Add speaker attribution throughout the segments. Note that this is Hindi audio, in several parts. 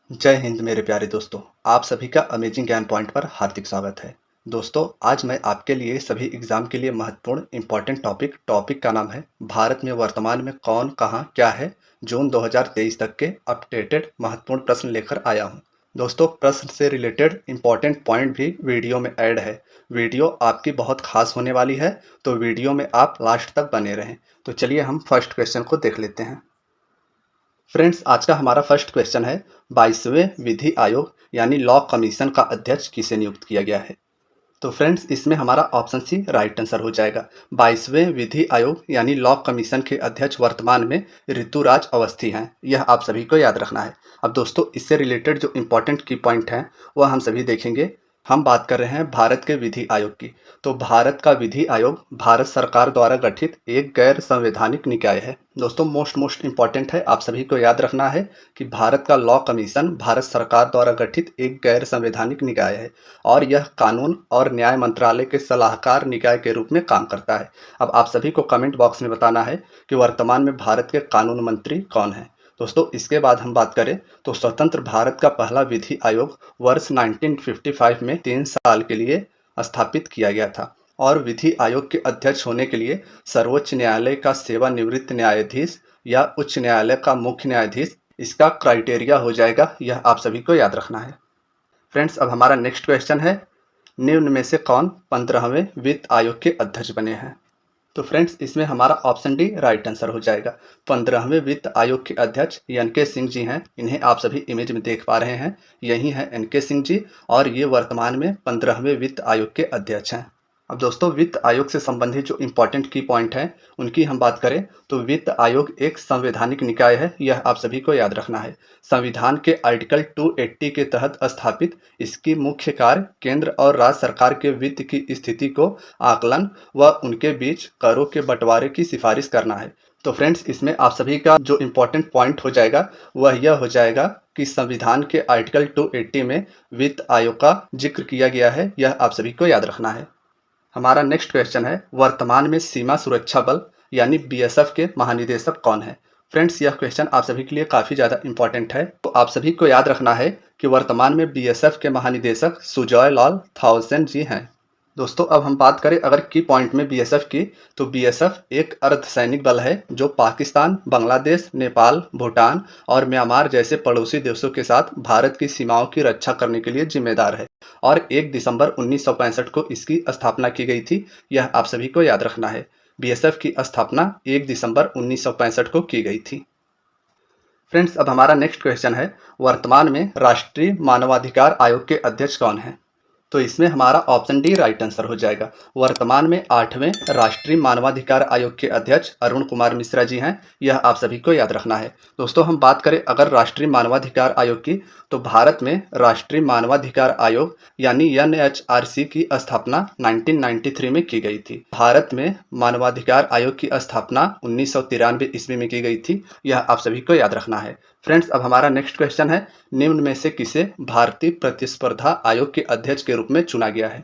Speaker 1: जय हिंद मेरे प्यारे दोस्तों। आप सभी का अमेजिंग ज्ञान पॉइंट पर हार्दिक स्वागत है। दोस्तों, आज मैं आपके लिए सभी एग्जाम के लिए महत्वपूर्ण इंपॉर्टेंट टॉपिक का नाम है भारत में वर्तमान में कौन कहाँ क्या है, जून 2023 तक के अपडेटेड महत्वपूर्ण प्रश्न लेकर आया हूँ। दोस्तों, प्रश्न से रिलेटेड इंपॉर्टेंट पॉइंट भी वीडियो में ऐड है। वीडियो आपकी बहुत खास होने वाली है, तो वीडियो में आप लास्ट तक बने रहें। तो चलिए हम फर्स्ट क्वेश्चन को देख लेते हैं। फ्रेंड्स, आज का हमारा फर्स्ट क्वेश्चन है 22वें विधि आयोग यानी लॉ कमीशन का अध्यक्ष किसे नियुक्त किया गया है। तो फ्रेंड्स, इसमें हमारा ऑप्शन सी राइट आंसर हो जाएगा। 22वें विधि आयोग यानी लॉ कमीशन के अध्यक्ष वर्तमान में ऋतुराज अवस्थी हैं। यह आप सभी को याद रखना है। अब दोस्तों, इससे रिलेटेड जो इंपॉर्टेंट की पॉइंट हैं वह हम सभी देखेंगे। हम बात कर रहे हैं भारत के विधि आयोग की। तो भारत का विधि आयोग भारत सरकार द्वारा गठित एक गैर संवैधानिक निकाय है। दोस्तों, मोस्ट इंपॉर्टेंट है, आप सभी को याद रखना है कि भारत का लॉ कमीशन भारत सरकार द्वारा गठित एक गैर संवैधानिक निकाय है और यह कानून और न्याय मंत्रालय के सलाहकार निकाय के रूप में काम करता है। अब आप सभी को कमेंट बॉक्स में बताना है कि वर्तमान में भारत के कानून मंत्री कौन है। दोस्तों, इसके बाद हम बात करें तो स्वतंत्र भारत का पहला विधि आयोग वर्ष 1955 में 3 साल के लिए स्थापित किया गया था और विधि आयोग के अध्यक्ष होने के लिए सर्वोच्च न्यायालय का सेवानिवृत्त न्यायाधीश या उच्च न्यायालय का मुख्य न्यायाधीश इसका क्राइटेरिया हो जाएगा। यह आप सभी को याद रखना है। फ्रेंड्स, अब हमारा नेक्स्ट क्वेश्चन है, निम्न में से कौन 15वें वित्त आयोग के अध्यक्ष बने हैं। तो फ्रेंड्स, इसमें हमारा ऑप्शन डी राइट आंसर हो जाएगा। 15वें वित्त आयोग के अध्यक्ष एन.के. सिंह जी हैं। इन्हें आप सभी इमेज में देख पा रहे हैं, यही हैं एन.के. सिंह जी और ये वर्तमान में 15वें वित्त आयोग के अध्यक्ष हैं। अब दोस्तों, वित्त आयोग से संबंधित जो इंपॉर्टेंट की पॉइंट है उनकी हम बात करें तो वित्त आयोग एक संवैधानिक निकाय है, यह आप सभी को याद रखना है। संविधान के आर्टिकल 280 के तहत स्थापित इसकी मुख्य कार्य केंद्र और राज्य सरकार के वित्त की स्थिति को आकलन व उनके बीच करों के बंटवारे की सिफारिश करना है। तो फ्रेंड्स, इसमें आप सभी का जो इम्पोर्टेंट पॉइंट हो जाएगा वह यह हो जाएगा कि संविधान के आर्टिकल 280 में वित्त आयोग का जिक्र किया गया है, यह आप सभी को याद रखना है। हमारा नेक्स्ट क्वेश्चन है, वर्तमान में सीमा सुरक्षा बल यानी बीएसएफ के महानिदेशक कौन है। फ्रेंड्स, यह क्वेश्चन आप सभी के लिए काफ़ी ज़्यादा इंपॉर्टेंट है। तो आप सभी को याद रखना है कि वर्तमान में बीएसएफ के महानिदेशक सुजॉय लाल थाउसेन जी हैं। दोस्तों, अब हम बात करें अगर की पॉइंट में बीएसएफ की, तो बीएसएफ एक अर्धसैनिक बल है जो पाकिस्तान, बांग्लादेश, नेपाल, भूटान और म्यांमार जैसे पड़ोसी देशों के साथ भारत की सीमाओं की रक्षा करने के लिए जिम्मेदार है और 1 दिसंबर 1965 को इसकी स्थापना की गई थी। यह आप सभी को याद रखना है। बीएसएफ की स्थापना 1 दिसंबर 1965 को की गई थी। फ्रेंड्स, अब हमारा नेक्स्ट क्वेश्चन है, वर्तमान में राष्ट्रीय मानवाधिकार आयोग के अध्यक्ष कौन हैं। तो इसमें हमारा ऑप्शन डी राइट आंसर हो जाएगा। वर्तमान में 8वें राष्ट्रीय मानवाधिकार आयोग के अध्यक्ष अरुण कुमार मिश्रा जी हैं, यह आप सभी को याद रखना है। दोस्तों, हम बात करें अगर राष्ट्रीय मानवाधिकार आयोग की, तो भारत में राष्ट्रीय मानवाधिकार आयोग यानी एनएचआरसी की स्थापना 1993 में की गई थी। भारत में मानवाधिकार आयोग की स्थापना 1993 ईस्वी में की गई थी, यह आप सभी को याद रखना है। फ्रेंड्स, अब हमारा नेक्स्ट क्वेश्चन है, निम्न में से किसे भारतीय प्रतिस्पर्धा आयोग के अध्यक्ष के रूप में चुना गया है।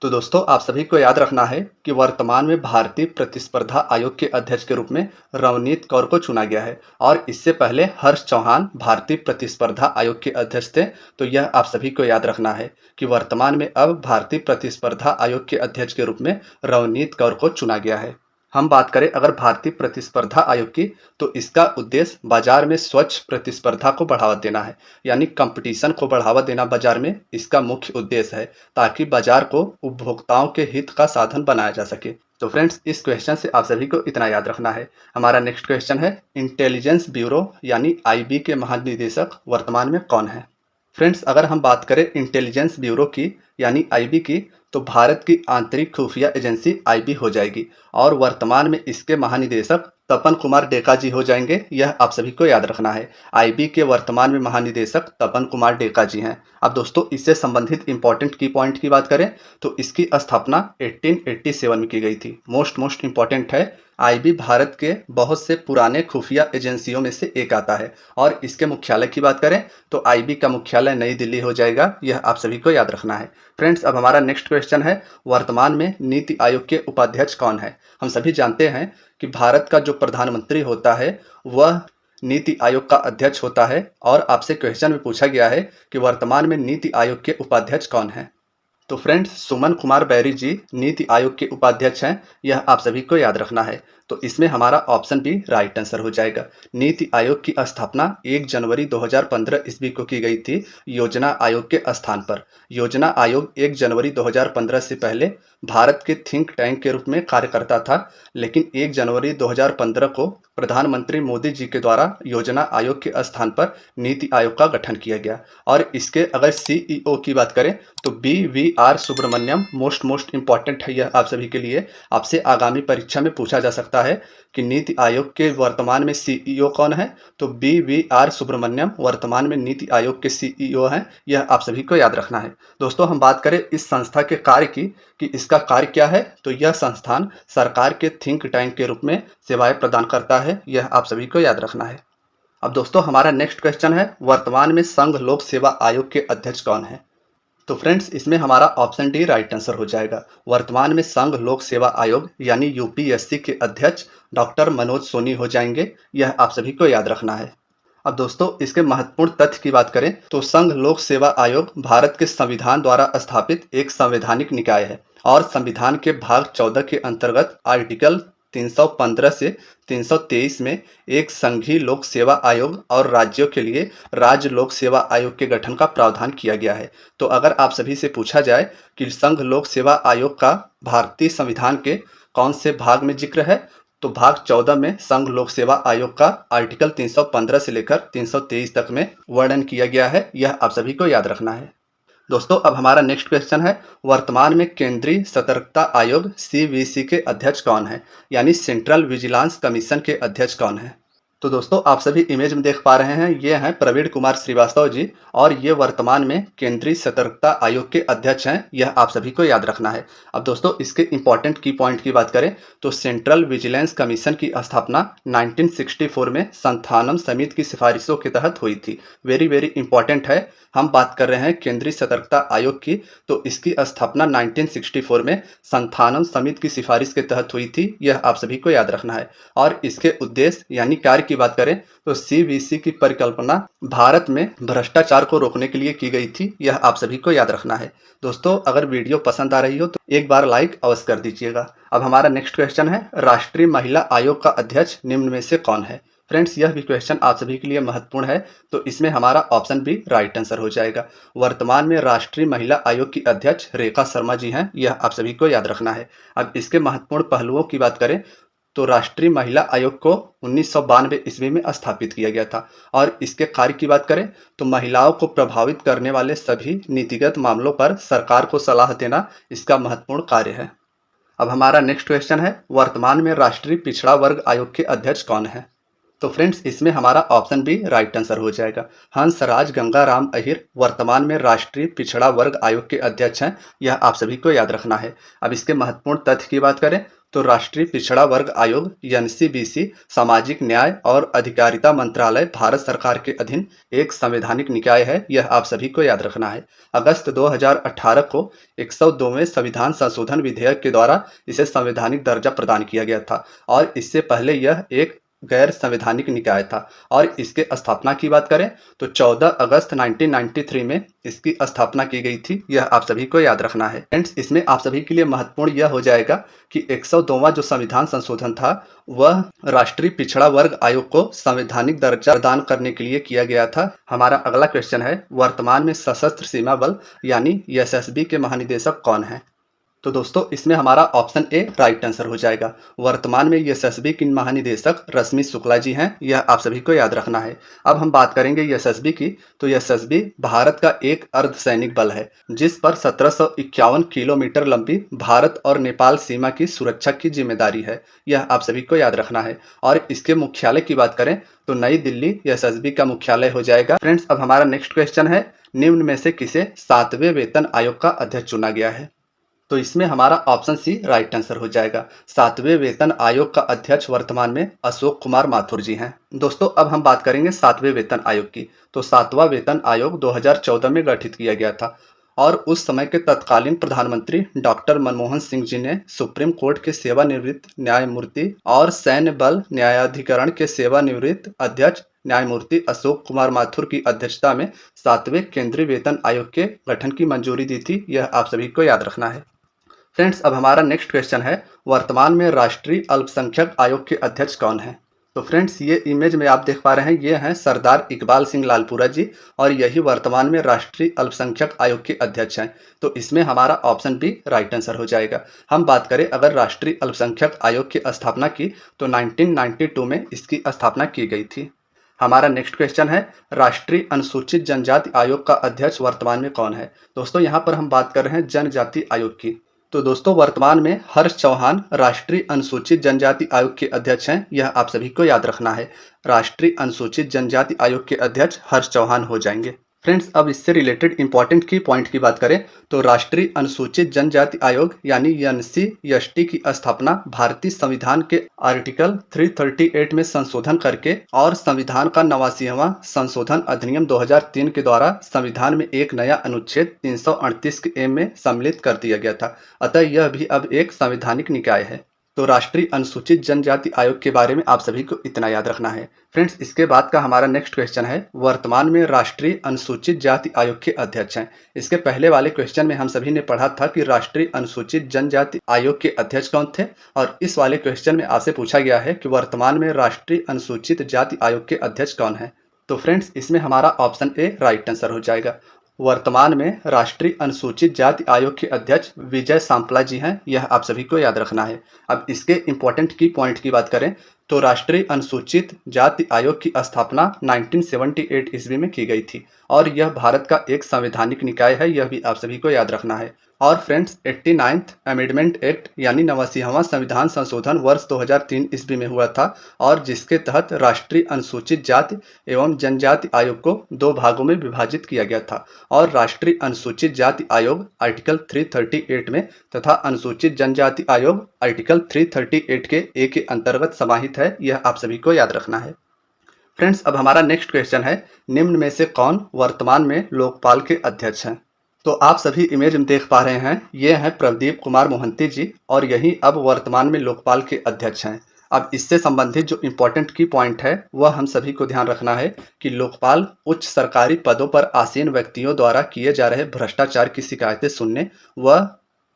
Speaker 1: तो दोस्तों, आप सभी को याद रखना है कि वर्तमान में भारतीय प्रतिस्पर्धा आयोग के अध्यक्ष के रूप में रवनीत कौर को चुना गया है और इससे पहले हर्ष चौहान भारतीय प्रतिस्पर्धा आयोग के अध्यक्ष थे। तो यह आप सभी को याद रखना है कि वर्तमान में अब भारतीय प्रतिस्पर्धा आयोग के अध्यक्ष के रूप में रवनीत कौर को चुना गया है। हम बात करें अगर भारतीय प्रतिस्पर्धा आयोग की, तो इसका उद्देश्य बाजार में स्वच्छ प्रतिस्पर्धा को बढ़ावा देना है, यानी कंपटीशन को बढ़ावा देना बाजार में इसका मुख्य उद्देश्य है, ताकि बाजार को उपभोक्ताओं के हित का साधन बनाया जा सके। तो फ्रेंड्स, इस क्वेश्चन से आप सभी को इतना याद रखना है। हमारा नेक्स्ट क्वेश्चन है, इंटेलिजेंस ब्यूरो यानी आईबी के महानिदेशक वर्तमान में कौन है। फ्रेंड्स, अगर हम बात करें इंटेलिजेंस ब्यूरो की यानी आईबी की, तो भारत की आंतरिक खुफिया एजेंसी आईबी हो जाएगी और वर्तमान में इसके महानिदेशक तपन कुमार डेका जी हो जाएंगे, यह आप सभी को याद रखना है। आईबी के वर्तमान में महानिदेशक तपन कुमार डेका जी हैं। अब दोस्तों, इससे संबंधित इंपॉर्टेंट की पॉइंट की बात करें तो इसकी स्थापना 1887 में की गई थी। मोस्ट इंपॉर्टेंट है, आईबी भारत के बहुत से पुराने खुफिया एजेंसियों में से एक आता है और इसके मुख्यालय की बात करें तो आईबी का मुख्यालय नई दिल्ली हो जाएगा, यह आप सभी को याद रखना है। फ्रेंड्स, अब हमारा नेक्स्ट क्वेश्चन है, वर्तमान में नीति आयोग के उपाध्यक्ष कौन है। हम सभी जानते हैं कि भारत का जो प्रधानमंत्री होता है वह नीति आयोग का अध्यक्ष होता है और आपसे क्वेश्चन में पूछा गया है कि वर्तमान में नीति आयोग के उपाध्यक्ष कौन हैं। तो फ्रेंड्स, सुमन कुमार बैरी जी नीति आयोग के उपाध्यक्ष हैं, यह आप सभी को याद रखना है। तो इसमें हमारा ऑप्शन बी राइट आंसर हो जाएगा। नीति आयोग की स्थापना 1 जनवरी 2015 ईस्वी को की गई थी योजना आयोग के स्थान पर। योजना आयोग 1 जनवरी 2015 से पहले भारत के थिंक टैंक के रूप में कार्य करता था, लेकिन 1 जनवरी 2015 को प्रधानमंत्री मोदी जी के द्वारा योजना आयोग के स्थान पर नीति आयोग का गठन किया गया। और इसके अगर सीईओ की बात करें तो BVR सुब्रमण्यम मोस्ट इंपॉर्टेंट है यह आप सभी के लिए। आपसे आगामी परीक्षा में पूछा जा सकता है कि नीति आयोग के वर्तमान में सीईओ कौन है, तो BVR सुब्रमण्यम वर्तमान में नीति आयोग के सीईओ हैं, यह आप सभी को याद रखना है। दोस्तों, हम बात करें इस संस्था के कार्य की कि इसका कार्य क्या है, तो यह संस्थान सरकार के थिंक टैंक के रूप में सेवाएं प्रदान करता है, यह आप सभी को याद रखना है। अब दोस्तों, हमारा नेक्स्ट क्वेश्चन है, वर्तमान में संघ लोक सेवा आयोग के अध्यक्ष कौन है। तो फ्रेंड्स, इसमें हमारा ऑप्शन डी राइट आंसर हो जाएगा। वर्तमान में संघ लोक सेवा आयोग यानी यूपीएससी के अध्यक्ष डॉक्टर मनोज सोनी हो जाएंगे, यह आप सभी को याद रखना है। अब दोस्तों, इसके महत्वपूर्ण तथ्य की बात करें तो संघ लोक सेवा आयोग भारत के संविधान द्वारा स्थापित एक संवैधानिक निकाय है और संविधान के भाग 14 के अंतर्गत आर्टिकल 315 से 323 में एक संघीय लोक सेवा आयोग और राज्यों के लिए राज्य लोक सेवा आयोग के गठन का प्रावधान किया गया है। तो अगर आप सभी से पूछा जाए कि संघ लोक सेवा आयोग का भारतीय संविधान के कौन से भाग में जिक्र है, तो भाग 14 में संघ लोक सेवा आयोग का आर्टिकल 315 से लेकर 323 तक में वर्णन किया गया है, यह आप सभी को याद रखना है। दोस्तों, अब हमारा नेक्स्ट क्वेश्चन है, वर्तमान में केंद्रीय सतर्कता आयोग CVC के अध्यक्ष कौन है, यानी सेंट्रल विजिलेंस कमीशन के अध्यक्ष कौन है। तो दोस्तों, आप सभी इमेज में देख पा रहे हैं, ये हैं प्रवीण कुमार श्रीवास्तव जी और ये वर्तमान में केंद्रीय सतर्कता आयोग के अध्यक्ष हैं, यह आप सभी को याद रखना है। अब दोस्तों, इसके इंपॉर्टेंट की पॉइंट की बात करें तो सेंट्रल विजिलेंस कमीशन की स्थापना 1964 में संथानम समिति की सिफारिशों के तहत हुई थी। वेरी इंपॉर्टेंट है। हम बात कर रहे हैं केंद्रीय सतर्कता आयोग की, तो इसकी स्थापना 1964 में संथानम समिति की सिफारिश के तहत हुई थी, यह आप सभी को याद रखना है। और इसके उद्देश्य यानी कार्य की बात करें तो CVC की परिकल्पना भारत में भ्रष्टाचार को रोकने के लिए की गई थी, यह आप सभी को याद रखना है। दोस्तों, अगर वीडियो पसंद आ रही हो तो एक बार लाइक अवश्य कर दीजिएगा। अब हमारा नेक्स्ट क्वेश्चन है, राष्ट्रीय महिला आयोग का अध्यक्ष निम्न में से कौन है। फ्रेंड्स, यह भी क्वेश्चन आप सभी के लिए महत्वपूर्ण है, तो इसमें हमारा ऑप्शन बी राइट आंसर हो जाएगा। वर्तमान में राष्ट्रीय महिला आयोग की अध्यक्ष रेखा शर्मा जी हैं, यह आप सभी को याद रखना है। अब इसके महत्वपूर्ण पहलुओं की बात करें तो राष्ट्रीय महिला आयोग को 1992 ईस्वी में स्थापित किया गया था और इसके कार्य की बात करें तो महिलाओं को प्रभावित करने वाले सभी नीतिगत मामलों पर सरकार को सलाह देना इसका महत्वपूर्ण कार्य है। अब हमारा नेक्स्ट क्वेश्चन है, वर्तमान में राष्ट्रीय पिछड़ा वर्ग आयोग के अध्यक्ष कौन है। तो फ्रेंड्स, इसमें हमारा ऑप्शन बी राइट आंसर हो जाएगा। हंसराज गंगाराम अहिर वर्तमान में राष्ट्रीय पिछड़ा वर्ग आयोग के अध्यक्ष हैं, यह आप सभी को याद रखना है। अब इसके महत्वपूर्ण तथ्य की बात करें तो राष्ट्रीय पिछड़ा वर्ग आयोग NCBC सामाजिक न्याय और अधिकारिता मंत्रालय भारत सरकार के अधीन एक संवैधानिक निकाय है, यह आप सभी को याद रखना है। अगस्त 2018 को 102वें संविधान संशोधन विधेयक के द्वारा इसे संवैधानिक दर्जा प्रदान किया गया था और इससे पहले यह एक गैर संवैधानिक निकाय था। और इसके स्थापना की बात करें तो 14 अगस्त 1993 में इसकी स्थापना की गई थी, यह आप सभी को याद रखना है। फ्रेंड्स, इसमें आप सभी के लिए महत्वपूर्ण यह हो जाएगा कि 102वां जो संविधान संशोधन था वह राष्ट्रीय पिछड़ा वर्ग आयोग को संवैधानिक दर्जा प्रदान करने के लिए किया गया था। हमारा अगला क्वेश्चन है, वर्तमान में सशस्त्र सीमा बल यानी SSB के महानिदेशक कौन है। तो दोस्तों, इसमें हमारा ऑप्शन ए राइट आंसर हो जाएगा। वर्तमान में SSB की महानिदेशक रश्मि शुक्ला जी हैं, यह आप सभी को याद रखना है। अब हम बात करेंगे SSB की, तो SSB भारत का एक अर्धसैनिक बल है जिस पर 1751 किलोमीटर लंबी भारत और नेपाल सीमा की सुरक्षा की जिम्मेदारी है, यह आप सभी को याद रखना है। और इसके मुख्यालय की बात करें तो नई दिल्ली SSB का मुख्यालय हो जाएगा। फ्रेंड्स, अब हमारा नेक्स्ट क्वेश्चन है, निम्न में से किसे 7वें वेतन आयोग का अध्यक्ष चुना गया है। तो इसमें हमारा ऑप्शन सी राइट आंसर हो जाएगा। 7वें वेतन आयोग का अध्यक्ष वर्तमान में अशोक कुमार माथुर जी हैं। दोस्तों, अब हम बात करेंगे 7वें वेतन आयोग की। तो 7वां वेतन आयोग 2014 में गठित किया गया था और उस समय के तत्कालीन प्रधानमंत्री डॉक्टर मनमोहन सिंह जी ने सुप्रीम कोर्ट के सेवानिवृत्त न्यायमूर्ति और सैन्य बल न्यायाधिकरण के सेवानिवृत्त अध्यक्ष न्यायमूर्ति अशोक कुमार माथुर की अध्यक्षता में 7वें केंद्रीय वेतन आयोग के गठन की मंजूरी दी थी। यह आप सभी को याद रखना है। फ्रेंड्स, अब हमारा नेक्स्ट क्वेश्चन है, वर्तमान में राष्ट्रीय अल्पसंख्यक आयोग के अध्यक्ष कौन हैं? तो फ्रेंड्स, ये इमेज में आप देख पा रहे हैं, ये हैं सरदार इकबाल सिंह लालपुरा जी और यही वर्तमान में राष्ट्रीय अल्पसंख्यक आयोग के अध्यक्ष हैं। तो इसमें हमारा ऑप्शन बी राइट आंसर हो जाएगा। हम बात करें अगर राष्ट्रीय अल्पसंख्यक आयोग की स्थापना की तो 1992 में इसकी स्थापना की गई थी। हमारा नेक्स्ट क्वेश्चन है, राष्ट्रीय अनुसूचित जनजाति आयोग का अध्यक्ष वर्तमान में कौन है? दोस्तों, यहाँ पर हम बात कर रहे हैं जनजाति आयोग की। तो दोस्तों, वर्तमान में हर्ष चौहान राष्ट्रीय अनुसूचित जनजाति आयोग के अध्यक्ष हैं। यह आप सभी को याद रखना है। राष्ट्रीय अनुसूचित जनजाति आयोग के अध्यक्ष हर्ष चौहान हो जाएंगे। फ्रेंड्स, अब इससे रिलेटेड इंपॉर्टेंट की पॉइंट की बात करें तो राष्ट्रीय अनुसूचित जनजाति आयोग यानी NCST की स्थापना भारतीय संविधान के आर्टिकल 338 में संशोधन करके और संविधान का 89वां संशोधन अधिनियम 2003 के द्वारा संविधान में एक नया अनुच्छेद 338 के ए में सम्मिलित कर दिया गया था। अतः यह भी अब एक संवैधानिक निकाय है। तो राष्ट्रीय अनुसूचित जनजाति आयोग के बारे में आप सभी को इतना याद रखना है। फ्रेंड्स, इसके बाद का हमारा नेक्स्ट क्वेश्चन है, वर्तमान में राष्ट्रीय अनुसूचित जाति आयोग के अध्यक्ष हैं। इसके पहले वाले क्वेश्चन में हम सभी ने पढ़ा था कि राष्ट्रीय अनुसूचित जनजाति आयोग के अध्यक्ष कौन थे और इस वाले क्वेश्चन में आपसे पूछा गया है कि वर्तमान में राष्ट्रीय अनुसूचित जाति आयोग के अध्यक्ष कौन है। तो फ्रेंड्स, इसमें हमारा ऑप्शन ए राइट आंसर हो जाएगा। वर्तमान में राष्ट्रीय अनुसूचित जाति आयोग के अध्यक्ष विजय सांपला जी हैं। यह आप सभी को याद रखना है। अब इसके इंपॉर्टेंट की पॉइंट की बात करें तो राष्ट्रीय अनुसूचित जाति आयोग की स्थापना 1978 ईस्वी में की गई थी और यह भारत का एक संवैधानिक निकाय है। यह भी आप सभी को याद रखना है। और फ्रेंड्स, 89th अमेंडमेंट एक्ट यानी 89वां संविधान संशोधन वर्ष 2003 ईस्वी में हुआ था और जिसके तहत राष्ट्रीय अनुसूचित जाति एवं जनजाति आयोग को 2 भागों में विभाजित किया गया था और राष्ट्रीय अनुसूचित जाति आयोग आर्टिकल 338 में तथा अनुसूचित जनजाति आयोग आर्टिकल 338 के ए के अंतर्गत समाहित है। यह आप सभी को याद रखना है। फ्रेंड्स, अब हमारा नेक्स्ट क्वेश्चन है, निम्न में से कौन वर्तमान में लोकपाल के अध्यक्ष हैं? तो आप सभी इमेज में देख पा रहे हैं, ये हैं प्रदीप कुमार मोहंती जी और यही अब वर्तमान में लोकपाल के अध्यक्ष हैं। अब इससे संबंधित जो इम्पोर्टेंट की पॉइंट है वह हम सभी को ध्यान रखना है कि लोकपाल उच्च सरकारी पदों पर आसीन व्यक्तियों द्वारा किए जा रहे भ्रष्टाचार की शिकायतें सुनने व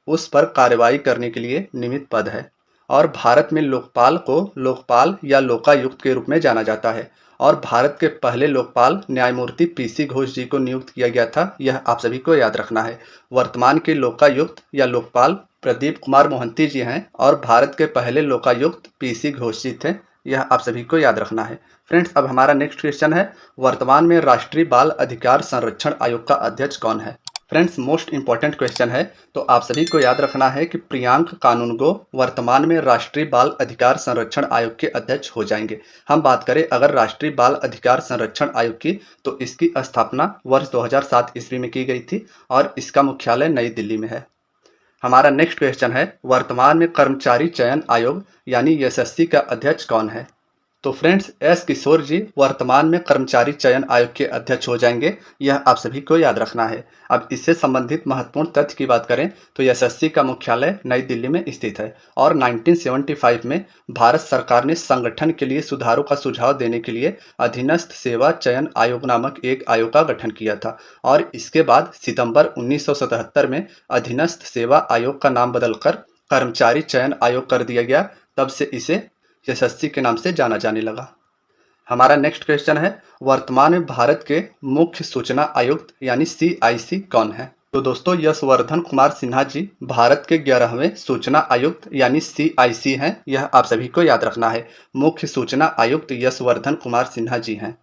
Speaker 1: उस पर कार्रवाई करने के लिए निमित्त पद है और भारत में लोकपाल को लोकपाल या लोकायुक्त के रूप में जाना जाता है और भारत के पहले लोकपाल न्यायमूर्ति PC घोष जी को नियुक्त किया गया था। यह आप सभी को याद रखना है। वर्तमान के लोकायुक्त या लोकपाल प्रदीप कुमार मोहंती जी हैं और भारत के पहले लोकायुक्त PC घोष जी थे। यह आप सभी को याद रखना है। फ्रेंड्स, अब हमारा नेक्स्ट क्वेश्चन है, वर्तमान में राष्ट्रीय बाल अधिकार संरक्षण आयोग का अध्यक्ष कौन है? फ्रेंड्स, मोस्ट इंपॉर्टेंट क्वेश्चन है। तो आप सभी को याद रखना है कि प्रियांक कानूनगो वर्तमान में राष्ट्रीय बाल अधिकार संरक्षण आयोग के अध्यक्ष हो जाएंगे। हम बात करें अगर राष्ट्रीय बाल अधिकार संरक्षण आयोग की तो इसकी स्थापना वर्ष 2007 ईस्वी में की गई थी और इसका मुख्यालय नई दिल्ली में है। हमारा नेक्स्ट क्वेश्चन है, वर्तमान में कर्मचारी चयन आयोग यानी SSC का अध्यक्ष कौन है? तो फ्रेंड्स, S किशोर जी वर्तमान में कर्मचारी चयन आयोग के अध्यक्ष हो जाएंगे। यह आप सभी को याद रखना है। अब इससे संबंधित महत्वपूर्ण तथ्य की बात करें तो SSC का मुख्यालय नई दिल्ली में स्थित है और 1975 में भारत सरकार ने संगठन के लिए सुधारों का सुझाव देने के लिए अधीनस्थ सेवा चयन आयोग नामक एक आयोग का गठन किया था और इसके बाद सितंबर 1977 में अधीनस्थ सेवा आयोग का नाम बदलकर कर्मचारी चयन आयोग कर दिया गया। तब से इसे SSC के नाम से जाना जाने लगा। हमारा नेक्स्ट क्वेश्चन है, वर्तमान में भारत के मुख्य सूचना आयुक्त यानी CIC कौन है? तो दोस्तों, यशवर्धन कुमार सिन्हा जी भारत के 11वें सूचना आयुक्त यानी CIC हैं। यह आप सभी को याद रखना है। मुख्य सूचना आयुक्त यशवर्धन कुमार सिन्हा जी हैं।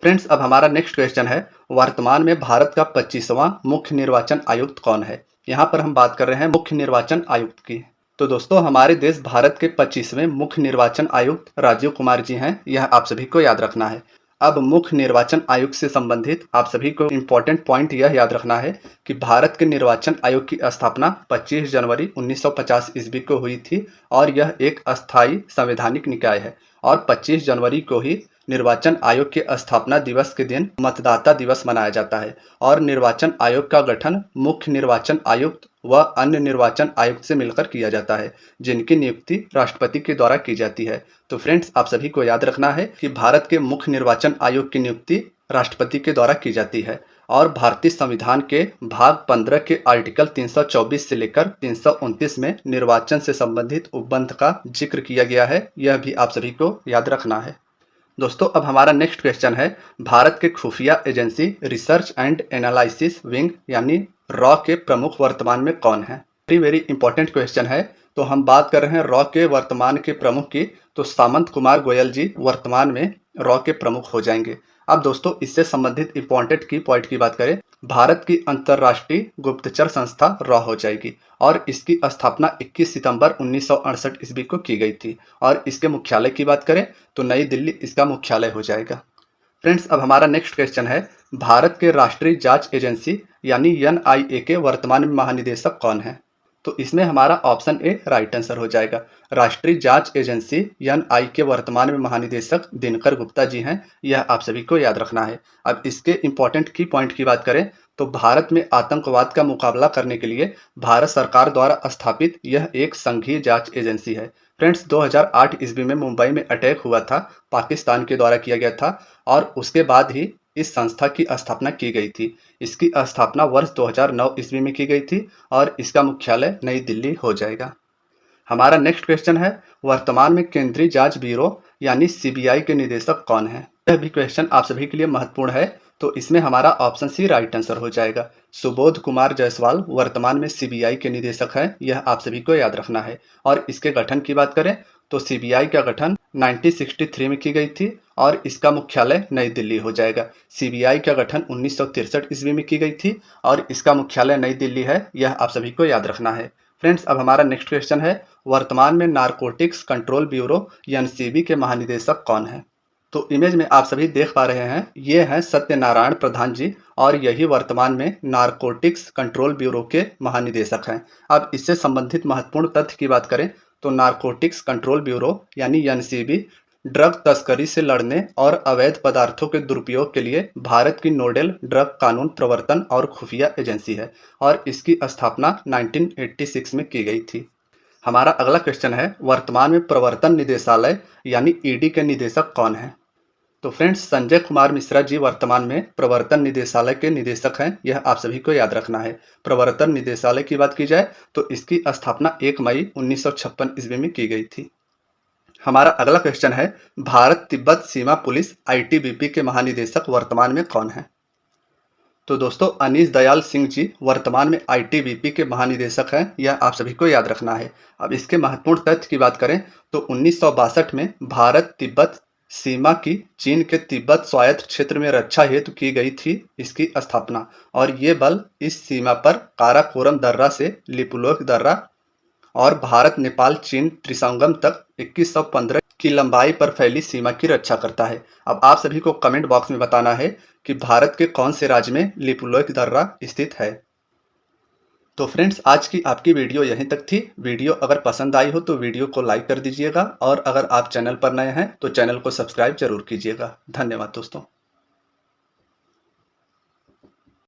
Speaker 1: फ्रेंड्स, अब हमारा नेक्स्ट क्वेश्चन है, वर्तमान में भारत का 25वां मुख्य निर्वाचन आयुक्त कौन है? यहाँ पर हम बात कर रहे हैं मुख्य निर्वाचन आयुक्त की। तो दोस्तों, हमारे देश भारत के 25वें मुख्य निर्वाचन आयुक्त राजीव कुमार जी हैं। यह आप सभी को याद रखना है। अब मुख्य निर्वाचन आयुक्त से संबंधित आप सभी को इम्पोर्टेंट पॉइंट यह याद रखना है कि भारत के निर्वाचन आयोग की स्थापना 25 जनवरी 1950 ईस्वी को हुई थी और यह एक अस्थायी संवैधानिक निकाय है और 25 जनवरी को ही निर्वाचन आयोग के स्थापना दिवस के दिन मतदाता दिवस मनाया जाता है और निर्वाचन आयोग का गठन मुख्य निर्वाचन आयुक्त वह अन्य निर्वाचन आयुक्त से मिलकर किया जाता है, जिनकी नियुक्ति राष्ट्रपति के द्वारा की जाती है। तो फ्रेंड्स, आप सभी को याद रखना है कि भारत के मुख्य निर्वाचन आयोग की नियुक्ति राष्ट्रपति के द्वारा की जाती है और भारतीय संविधान के भाग 15 के आर्टिकल 324 से लेकर 329 में निर्वाचन से संबंधित उपबंध का जिक्र किया गया है। यह भी आप सभी को याद रखना है। दोस्तों, अब हमारा नेक्स्ट क्वेश्चन है, भारत के खुफिया agency research and analysis wing यानी रॉ के प्रमुख वर्तमान में कौन है? वेरी इंपॉर्टेंट क्वेश्चन है। तो हम बात कर रहे हैं रॉ के वर्तमान के प्रमुख की, तो सामंत कुमार गोयल जी वर्तमान में रॉ के प्रमुख हो जाएंगे। अब दोस्तों, इससे संबंधित इंपॉर्टेंट की पॉइंट की बात करें, भारत की अंतर्राष्ट्रीय गुप्तचर संस्था रॉ हो जाएगी और इसकी स्थापना 21 सितंबर 1968 ईस्वी को की गई थी और इसके मुख्यालय की बात करें तो नई दिल्ली इसका मुख्यालय हो जाएगा। फ्रेंड्स, अब हमारा नेक्स्ट क्वेश्चन है, भारत के राष्ट्रीय जांच एजेंसी यानी एनआईए के वर्तमान में महानिदेशक कौन है? तो इसमें हमारा ऑप्शन ए राइट आंसर हो जाएगा। राष्ट्रीय जांच एजेंसी एनआईए के वर्तमान में महानिदेशक दिनकर गुप्ता जी हैं। यह आप सभी को याद रखना है। अब इसके इंपॉर्टेंट की पॉइंट की बात करें तो भारत में आतंकवाद का मुकाबला करने के लिए भारत सरकार द्वारा स्थापित यह एक संघीय जांच एजेंसी है। फ्रेंड्स, 2008 ईस्वी में मुंबई में अटैक हुआ था, पाकिस्तान के द्वारा किया गया था और उसके बाद ही इस संस्था की स्थापना की गई थी। इसकी स्थापना वर्ष 2009 ईस्वी में की गई थी और इसका मुख्यालय नई दिल्ली हो जाएगा। हमारा नेक्स्ट क्वेश्चन है, वर्तमान में केंद्रीय जांच ब्यूरो यानी सीबीआई के निदेशक कौन है? यह भी क्वेश्चन आप सभी के लिए महत्वपूर्ण है, तो इसमें हमारा ऑप्शन सी राइट आंसर हो जाएगा। सुबोध कुमार जायसवाल वर्तमान में सीबीआई के निदेशक हैं। यह आप सभी को याद रखना है। और इसके गठन की बात करें तो सीबीआई का गठन 1963 में की गई थी और इसका मुख्यालय नई दिल्ली हो जाएगा। सीबीआई का गठन 1963 ईस्वी में की गई थी और इसका मुख्यालय नई दिल्ली है। यह आप सभी को याद रखना है। फ्रेंड्स, अब हमारा नेक्स्ट क्वेश्चन है, वर्तमान में नारकोटिक्स कंट्रोल ब्यूरो एनसीबी के महानिदेशक कौन है? तो इमेज में आप सभी देख पा रहे हैं, ये हैं सत्यनारायण प्रधान जी और यही वर्तमान में नारकोटिक्स कंट्रोल ब्यूरो के महानिदेशक हैं। अब इससे संबंधित महत्वपूर्ण तथ्य की बात करें तो नारकोटिक्स कंट्रोल ब्यूरो यानी एनसीबी ड्रग तस्करी से लड़ने और अवैध पदार्थों के दुरुपयोग के लिए भारत की नोडल ड्रग कानून प्रवर्तन और खुफिया एजेंसी है और इसकी स्थापना 1986 में की गई थी। हमारा अगला क्वेश्चन है, वर्तमान में प्रवर्तन निदेशालय यानी ईडी के निदेशक कौन है? तो फ्रेंड्स, संजय कुमार मिश्रा जी वर्तमान में प्रवर्तन निदेशालय के निदेशक हैं। यह आप सभी को याद रखना है। प्रवर्तन निदेशालय की बात की जाए तो इसकी स्थापना 1 मई 1956 ईस्वी में की गई थी। हमारा अगला क्वेश्चन है, भारत तिब्बत सीमा पुलिस आईटीबीपी के महानिदेशक वर्तमान में कौन है? तो दोस्तों, अनीश दयाल सिंह जी वर्तमान में आईटीबीपी के महानिदेशक हैं। यह आप सभी को याद रखना है। अब इसके महत्वपूर्ण तथ्य की बात करें तो 1962 में भारत तिब्बत सीमा की चीन के तिब्बत स्वायत्त क्षेत्र में रक्षा हेतु की गई थी इसकी स्थापना और ये बल इस सीमा पर काराकोरम दर्रा से लिपुलेख दर्रा और भारत नेपाल चीन त्रिसंगम तक 2115 की लंबाई पर फैली सीमा की रक्षा करता है। अब आप सभी को कमेंट बॉक्स में बताना है कि भारत के कौन से राज्य में लिपुलेख दर्रा स्थित है। तो फ्रेंड्स, आज की आपकी वीडियो यहीं तक थी। वीडियो अगर पसंद आई हो तो वीडियो को लाइक कर दीजिएगा और अगर आप चैनल पर नए हैं तो चैनल को सब्सक्राइब जरूर कीजिएगा। धन्यवाद दोस्तों।